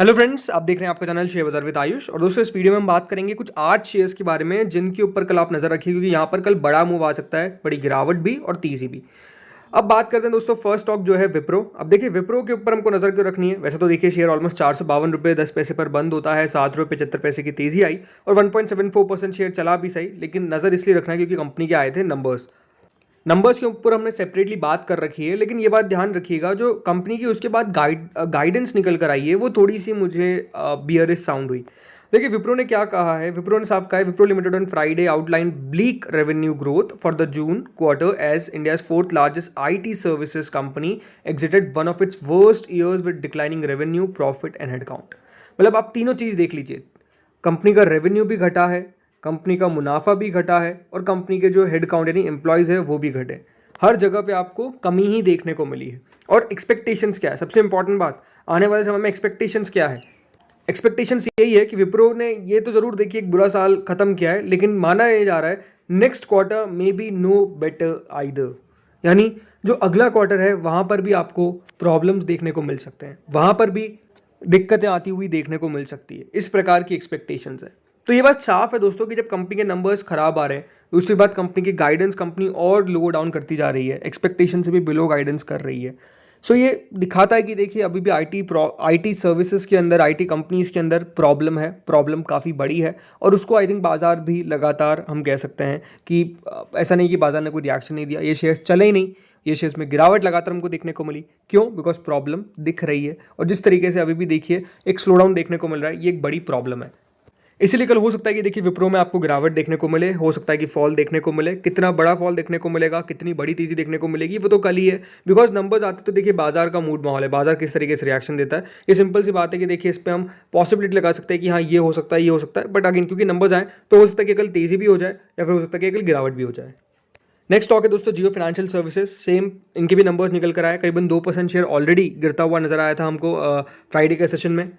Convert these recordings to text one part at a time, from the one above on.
Hello friends, आप देख रहे हैं आपका चैनल शेयर बाजार विद आयुष। और दोस्तों, इस वीडियो में हम बात करेंगे कुछ 8 शेयर्स के बारे में जिनके ऊपर कल आप नजर रखिए, क्योंकि यहाँ पर कल बड़ा मूव आ सकता है, बड़ी गिरावट भी और तेजी भी। अब बात करते हैं दोस्तों, फर्स्ट स्टॉक जो है विप्रो। अब देखिए, विप्रो के ऊपर हमको नजर क्यों रखनी है। वैसे तो देखिए, शेयर ऑलमोस्ट 452 रुपये 10 पैसे पर बंद होता है, 7 रुपये 75 पैसे की तेजी आई और 1.74% शेयर चला भी सही, लेकिन नजर इसलिए रखना है क्योंकि कंपनी के आए थे नंबर्स के ऊपर हमने सेपरेटली बात कर रखी है। लेकिन ये बात ध्यान रखिएगा, जो कंपनी की उसके बाद गाइडेंस निकल कर आई है वो थोड़ी सी मुझे बियरिश साउंड हुई। देखिए, विप्रो ने क्या कहा है। विप्रो ने साफ कहा है, Wipro limited on Friday outline bleak revenue growth for the June quarter as India's fourth largest IT services company exited one of its worst years with declining revenue, profit and headcount. मतलब आप तीनों चीज देख लीजिए, कंपनी का revenue भी घटा है, कंपनी का मुनाफा भी घटा है और कंपनी के जो हेड काउंट यानी एम्प्लॉयज़ है वो भी घटे। हर जगह पे आपको कमी ही देखने को मिली है। और एक्सपेक्टेशंस क्या है, सबसे इंपॉर्टेंट बात, आने वाले समय में एक्सपेक्टेशंस क्या है। एक्सपेक्टेशंस यही है कि विप्रो ने ये तो जरूर देखिए एक बुरा साल खत्म किया है, लेकिन माना ये जा रहा है next quarter may be no better either. यानी जो अगला क्वार्टर है वहां पर भी आपको प्रॉब्लम्स देखने को मिल सकते हैं, वहां पर भी दिक्कतें आती हुई देखने को मिल सकती है। इस प्रकार की एक्सपेक्टेशंस है। तो ये बात साफ है दोस्तों कि जब कंपनी के नंबर्स खराब आ रहे हैं, दूसरी बात कंपनी की गाइडेंस कंपनी और लो डाउन करती जा रही है, एक्सपेक्टेशन से भी बिलो गाइडेंस कर रही है। सो ये दिखाता है कि देखिए अभी भी आईटी सर्विसेज के अंदर, आईटी कंपनीज के अंदर प्रॉब्लम है, प्रॉब्लम काफ़ी बड़ी है। और उसको आई थिंक बाजार भी लगातार हम कह सकते हैं कि ऐसा नहीं कि बाजार ने कोई रिएक्शन नहीं दिया, ये शेयर्स चले ही नहीं, ये शेयर्स में गिरावट लगातार हमको देखने को मिली। क्यों? बिकॉज प्रॉब्लम दिख रही है और जिस तरीके से अभी भी देखिए एक स्लो डाउन देखने को मिल रहा है, ये एक बड़ी प्रॉब्लम है। इसीलिए कल हो सकता है कि देखिए विप्रो में आपको गिरावट देखने को मिले, हो सकता है कि फॉल देखने को मिले। कितना बड़ा फॉल देखने को मिलेगा, कितनी बड़ी तेजी देखने को मिलेगी, वो तो कल ही है। बिकॉज नंबर्स आते तो देखिए बाजार का मूड माहौल है, बाजार किस तरीके से रिएक्शन देता है। ये सिंपल सी बात है कि देखिए इस पर हम पॉसिबिलिटी लगा सकते हैं कि हाँ ये हो सकता है, ये हो सकता है। बट अगेन क्योंकि नंबर्स आए तो हो सकता है कि कल तेजी भी हो जाए या फिर हो सकता है कि कल गिरावट भी हो जाए। नेक्स्ट स्टॉक है दोस्तों जियो फाइनेंशियल सर्विसेज। सेम इनके भी नंबर्स निकल कर आए, करीबन 2% शेयर ऑलरेडी गिरता हुआ नजर आया था हमको फ्राइडे के सेशन में।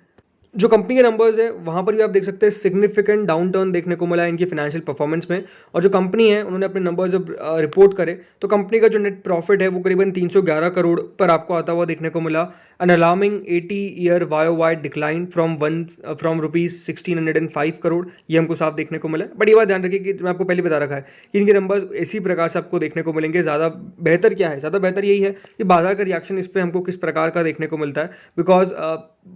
जो कंपनी के नंबर्स है वहाँ पर भी आप देख सकते हैं सिग्निफिकेंट डाउन टर्न देखने को मिला है इनकी फाइनेंशियल परफॉर्मेंस में। और जो कंपनी है उन्होंने अपने नंबर्स जब रिपोर्ट करे तो कंपनी का जो नेट प्रॉफिट है वो करीबन 311 करोड़ पर आपको आता हुआ देखने को मिला। An alarming 80 year Y decline from rupees 1605 crore, ये हमको साफ देखने को मिला। बट ये बात ध्यान रखिए कि मैं आपको पहले बता रखा है कि इनके नंबर्स इसी प्रकार से आपको देखने को मिलेंगे। ज़्यादा बेहतर क्या है, ज़्यादा बेहतर यही है कि बाजार का रिएक्शन इस पर हमको किस प्रकार का देखने को मिलता है। बिकॉज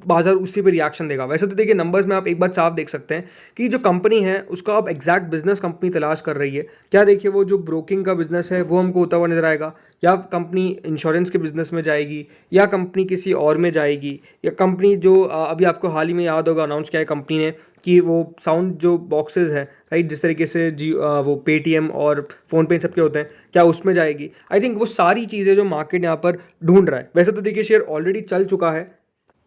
बाजार उसी पे रिएक्शन देगा। वैसे तो देखिए नंबर्स में आप एक बात साफ देख सकते हैं कि जो कंपनी है उसका अब एग्जैक्ट बिजनेस कंपनी तलाश कर रही है। क्या देखिए, वो जो ब्रोकिंग का बिजनेस है वो हमको होता हुआ नजर आएगा, या कंपनी इंश्योरेंस के बिजनेस में जाएगी, या कंपनी किसी और में जाएगी, या कंपनी जो अभी आपको हाल ही में याद होगा अनाउंस किया है कंपनी ने कि वो साउंड जो बॉक्सेस है, राइट, जिस तरीके से वो पेटीएम और फोन पे सबके होते हैं, क्या उसमें जाएगी। आई थिंक वो सारी चीज़ें जो मार्केट यहाँ पर ढूंढ रहा है। वैसे तो देखिए शेयर ऑलरेडी चल चुका है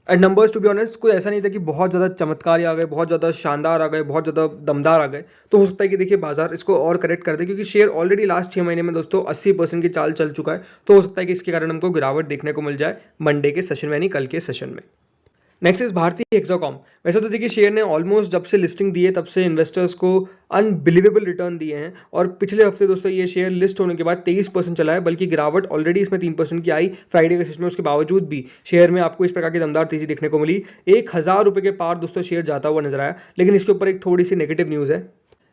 and numbers to be honest कोई ऐसा नहीं था कि बहुत ज़्यादा चमत्कार आ गए, बहुत ज़्यादा शानदार आ गए, बहुत ज़्यादा दमदार आ गए। तो हो सकता है कि देखिए बाजार इसको और करेक्ट कर दे, क्योंकि शेयर ऑलरेडी लास्ट 6 महीने में दोस्तों 80% की चाल चल चुका है। तो हो सकता है कि इसके कारण हमको गिरावट देखने को मिल जाए मंडे के सेशन में, यानी कल के सेशन में। नेक्स्ट इज भारतीय हेक्साकॉम। वैसे तो देखिए शेयर ने ऑलमोस्ट जब से लिस्टिंग दी है तब से इन्वेस्टर्स को अनबिलीवेबल रिटर्न दिए हैं। और पिछले हफ्ते दोस्तों ये शेयर लिस्ट होने के बाद 23% चला है, बल्कि गिरावट ऑलरेडी इसमें 3% की आई फ्राइडे के सेशन में। उसके बावजूद भी शेयर में आपको इस प्रकार की दमदार तेजी देखने को मिली। 1,000 रुपये के पार दोस्तों शेयर जाता हुआ नजर आया। लेकिन इसके ऊपर एक थोड़ी सी नेगेटिव न्यूज़ है।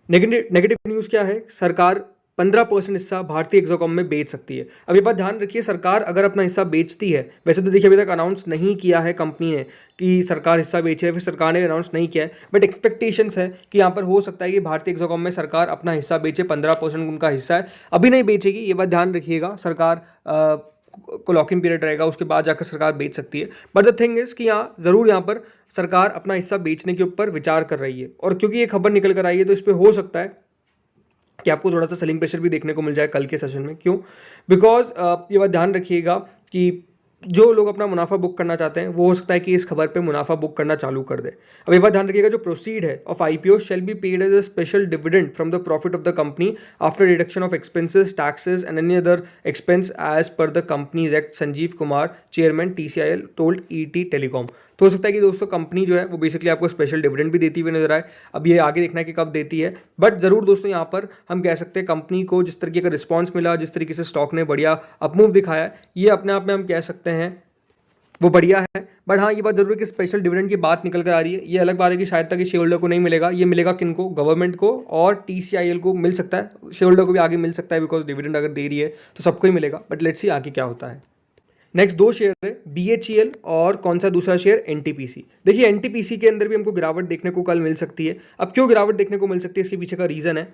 नेगेटिव न्यूज़ क्या है? सरकार 15% हिस्सा भारतीय एक्सोकॉम में बेच सकती है। अब ये बात ध्यान रखिए, सरकार अगर अपना हिस्सा बेचती है, वैसे तो देखिए अभी तक अनाउंस नहीं किया है कंपनी ने कि सरकार हिस्सा बेचे है, फिर सरकार ने अनाउंस नहीं किया है, बट एक्सपेक्टेशंस है कि यहाँ पर हो सकता है कि भारतीय एक्सोकॉम में सरकार अपना हिस्सा बेचे। 15% उनका हिस्सा है, अभी नहीं बेचेगी, ये बात ध्यान रखिएगा। सरकार को लॉकिंग पीरियड रहेगा, उसके बाद जाकर सरकार बेच सकती है। बट द थिंग इज कि यहाँ ज़रूर यहाँ पर सरकार अपना हिस्सा बेचने के ऊपर विचार कर रही है। और क्योंकि ये खबर निकल कर आई है तो इस पर हो सकता है कि आपको थोड़ा सा सेलिंग प्रेशर भी देखने को मिल जाए कल के सेशन में। क्यों? बिकॉज ये बात ध्यान रखिएगा कि जो लोग अपना मुनाफा बुक करना चाहते हैं वो हो सकता है कि इस खबर पे मुनाफा बुक करना चालू कर दे। अब ये बात ध्यान रखिएगा, जो प्रोसीड है of IPO shall be paid as a special dividend from the profit of the company after deduction of expenses, taxes and any other expense as per the companies act, Sanjeev Kumar chairman TCIL told ET telecom. तो हो सकता है कि दोस्तों company जो है वो basically आपको स्पेशल डिविडेंड भी देती हुई नजर आए। अब ये आगे देखना है कि कब देती है, बट जरूर दोस्तों यहाँ पर हम कह सकते हैं कंपनी को जिस तरीके का रिस्पॉन्स मिला, जिस तरीके से स्टॉक ने बढ़िया अपमूव दिखाया, ये अपने आप में हम कह सकते हैं वो बढ़िया है। बट हाँ, ये बात जरूर है कि स्पेशल डिविडेंड की बात निकल कर आ रही है। ये अलग बात है कि शायद तक शेयर होल्डर को नहीं मिलेगा, ये मिलेगा किनको, गवर्नमेंट को और TCIL को मिल सकता है, शेयर होल्डर को भी आगे मिल सकता है, बिकॉज डिविडेंड अगर दे रही है तो सबको ही मिलेगा। बट लेट्स सी आगे क्या होता है। नेक्स्ट दो शेयर है BHEL और कौन सा दूसरा शेयर NTPC। देखिए NTPC के अंदर भी हमको गिरावट देखने को कल मिल सकती है। अब क्यों गिरावट देखने को मिल सकती है, इसके पीछे का रीजन है,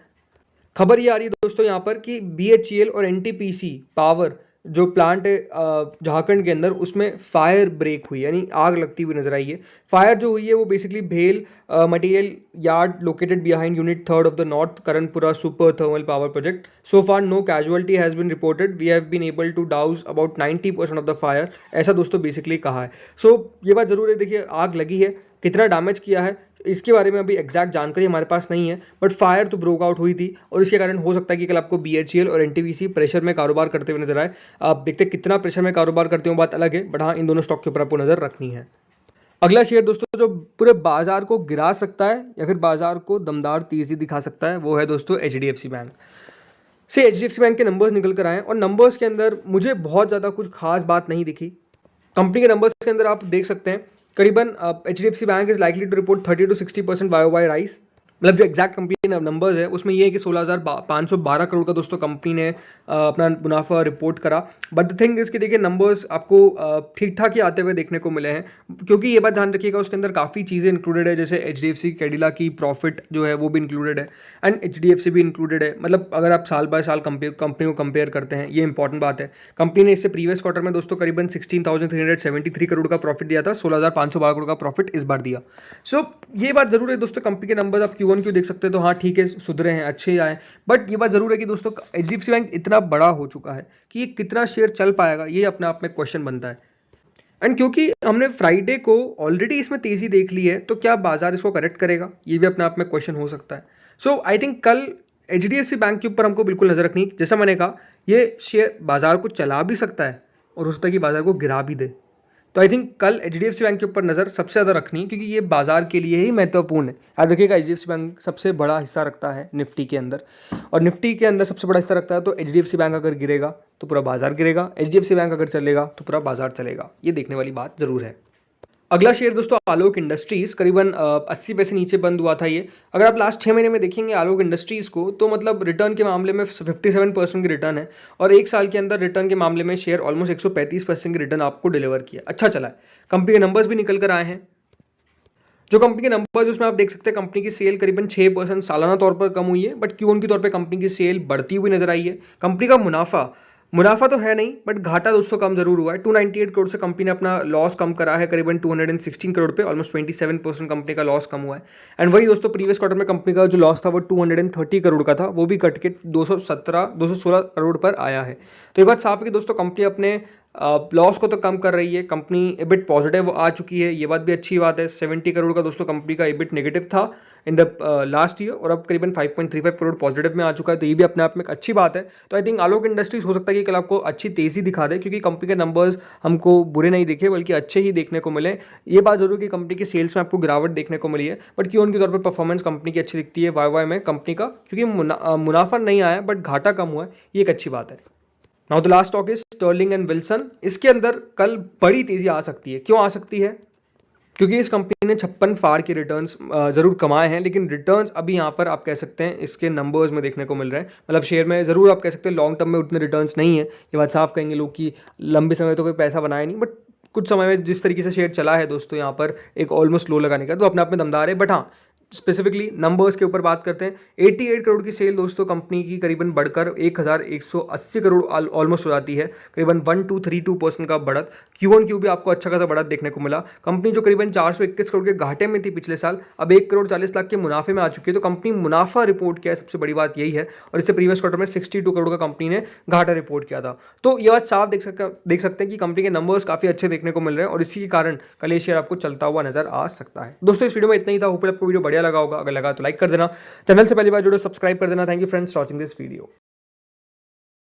खबर ये आ रही है दोस्तों यहाँ पर कि BHEL और NTPC पावर जो प्लांट है झारखंड के अंदर, उसमें फायर ब्रेक हुई, यानी आग लगती हुई नजर आई है। फायर जो हुई है वो बेसिकली भेल material yard located behind unit 3rd of the north Karanpura super thermal power project. So far no casualty has been reported, we have been able to douse about 90% of the fire, ऐसा दोस्तों basically कहा है। सो ये बात जरूर है, देखिए आग लगी है, कितना डैमेज किया है इसके बारे में अभी एग्जैक्ट जानकारी हमारे पास नहीं है, बट फायर तो ब्रोक आउट हुई थी और इसके कारण हो सकता है कि कल आपको BHEL और NTPC प्रेशर में कारोबार करते हुए नजर आए। आप देखते हैं कितना प्रेशर में कारोबार करते हो बात अलग है, बट हाँ इन दोनों स्टॉक के ऊपर आपको नजर रखनी है। अगला शेयर दोस्तों जो पूरे बाजार को गिरा सकता है या फिर बाजार को दमदार तेजी दिखा सकता है, वो है दोस्तों HDFC बैंक से। HDFC बैंक के नंबर्स निकल कर आए और नंबर्स के अंदर मुझे बहुत ज़्यादा कुछ खास बात नहीं दिखी। कंपनी के नंबर्स के अंदर आप देख सकते हैं करीबन HDFC bank is likely to report 30 to 60% YOY rise, मतलब जो एग्जैक्ट कंपनी नंबर्स है उसमें ये है कि 16,512 करोड़ का दोस्तों कंपनी ने अपना मुनाफा रिपोर्ट करा। बट द थिंग इज कि देखिए नंबर्स आपको ठीक ठाक ही आते हुए देखने को मिले हैं, क्योंकि ये बात ध्यान रखिएगा उसके अंदर काफ़ी चीज़ें इंक्लूडेड है, जैसे HDFC कैडिला की प्रॉफिट जो है वो भी इंक्लूडेड है एंड HDFC भी इंक्लूडेड है। मतलब अगर आप साल बाय साल कंपनी को कंपेयर करते हैं, ये इंपॉर्टेंट बात है। कंपनी ने इससे प्रीवियस क्वार्टर में दोस्तों करीबन 16,373 करोड़ का प्रॉफिट दिया था, 16,512 करोड़ का प्रॉफिट इस बार दिया। सो ये बात जरूर है दोस्तों, कंपनी के नंबर्स आप Q1Q देख सकते हैं तो हाँ ठीक है, सुधरे हैं, अच्छे आए। बट ये बात जरूर है कि दोस्तों HDFC बैंक इतना बड़ा हो चुका है कि ये कितना शेयर चल पाएगा, ये अपने आप में क्वेश्चन बनता है। एंड क्योंकि हमने फ्राइडे को ऑलरेडी इसमें तेजी देख ली है, तो क्या बाजार इसको करेक्ट करेगा, ये भी अपने आप में क्वेश्चन हो सकता है। सो आई थिंक कल HDFC बैंक के ऊपर हमको बिल्कुल नजर रखनी, जैसा मैंने कहा ये शेयर बाजार को चला भी सकता है और हो सकता है कि बाजार को गिरा भी दे। तो आई थिंक कल HDFC बैंक के ऊपर नज़र सबसे ज़्यादा रखनी, क्योंकि ये बाजार के लिए ही महत्वपूर्ण है। याद रखिएगा HDFC बैंक सबसे बड़ा हिस्सा रखता है निफ्टी के अंदर, और निफ्टी के अंदर सबसे बड़ा हिस्सा रखता है। तो HDFC बैंक अगर गिरेगा तो पूरा बाजार गिरेगा, HDFC बैंक अगर चलेगा तो पूरा बाजार चलेगा, ये देखने वाली बात ज़रूर है। अगला शेयर दोस्तों आलोक इंडस्ट्रीज, करीबन 80 पैसे नीचे बंद हुआ था ये। अगर आप लास्ट 6 महीने में देखेंगे आलोक इंडस्ट्रीज को, तो मतलब रिटर्न के मामले में 57% की रिटर्न है, और एक साल के अंदर रिटर्न के मामले में शेयर ऑलमोस्ट 135% की रिटर्न आपको डिलीवर किया, अच्छा चला है। कंपनी के नंबर्स भी निकल कर आए हैं। जो कंपनी के नंबर्स उसमें आप देख सकते हैं कंपनी की सेल करीबन 6% सालाना तौर पर कम हुई है, बट Q1 के तौर पे कंपनी की सेल बढ़ती हुई नजर आई है। कंपनी का मुनाफा तो है नहीं, बट घाटा दोस्तों कम जरूर हुआ है। 298 करोड़ से कंपनी ने अपना लॉस कम करा है करीबन 216 करोड़ पे, ऑलमोस्ट 27% कंपनी का लॉस कम हुआ है। एंड वही दोस्तों प्रीवियस क्वार्टर में कंपनी का जो लॉस था वो 230 करोड़ का था, वो भी कट के 216 करोड़ पर आया है। तो ये बात साफ है कि दोस्तों कंपनी अपने लॉस को तो कम कर रही है, कंपनी EBIT पॉजिटिव आ चुकी है, ये बात भी अच्छी बात है। 70 करोड़ का दोस्तों कंपनी का EBIT नेगेटिव था इन द लास्ट ईयर, और अब करीबन 5.35 करोड़ पॉजिटिव में आ चुका है, तो ये भी अपने आप में एक अच्छी बात है। तो आई थिंक आलोक इंडस्ट्रीज हो सकता है कि कल आपको अच्छी तेजी दिखा दे, क्योंकि कंपनी के नंबर्स हमको बुरे नहीं दिखे बल्कि अच्छे ही देखने को मिले। ये बात जरूर कि कंपनी की सेल्स में आपको गिरावट देखने को मिली है, बट Q1 के तौर पर परफॉर्मेंस कंपनी की अच्छी दिखती है YOY में कंपनी का, क्योंकि मुनाफा नहीं आया बट घाटा कम हुआ है, ये एक अच्छी बात है। Now the last stock is Sterling and Wilson. इसके अंदर कल बड़ी तेजी आ सकती है। क्यों आ सकती है? क्योंकि इस कंपनी ने 56 फार के रिटर्न्स जरूर कमाए हैं, लेकिन रिटर्न्स अभी यहाँ पर आप कह सकते हैं इसके नंबर्स में देखने को मिल रहे हैं। मतलब शेयर में जरूर आप कह सकते हैं लॉन्ग टर्म में उतने रिटर्न्स नहीं है, ये बात साफ कहेंगे लोग कि लंबे समय तो कोई पैसा बनाया नहीं, बट कुछ समय में जिस तरीके से शेयर चला है दोस्तों यहाँ पर एक ऑलमोस्ट लो लगाने का, तो अपने आप में दमदार है। बट हाँ स्पेसिफिकली नंबर्स के ऊपर बात करते हैं, 88 करोड़ की सेल दोस्तों कंपनी की करीबन बढ़कर 1180 करोड़ ऑलमोस्ट हो जाती है, करीबन 1232% का बढ़त। Q1Q भी आपको अच्छा खासा बढ़त देखने को मिला। कंपनी जो करीबन 421 करोड़ के घाटे में थी पिछले साल, अब 1 करोड़ 40 लाख के मुनाफे में आ चुकी है। तो कंपनी मुनाफा रिपोर्ट किया है, सबसे बड़ी बात यही है, और इससे प्रीवियस क्वार्टर में 62 करोड़ का कंपनी ने घाटा रिपोर्ट किया था। तो ये बात साफ देख सकते हैं कि कंपनी के नंबर्स काफी अच्छे देखने को मिल रहे हैं, और इसी के कारण कल ये शेयर आपको चलता हुआ नजर आ सकता है। दोस्तों इस वीडियो में इतना ही था, होपफुली आपको वीडियो बढ़िया लगा होगा। अगर लगा तो लाइक कर देना, चैनल से पहली बार जुड़ो सब्सक्राइब कर देना। Thank you friends watching this video.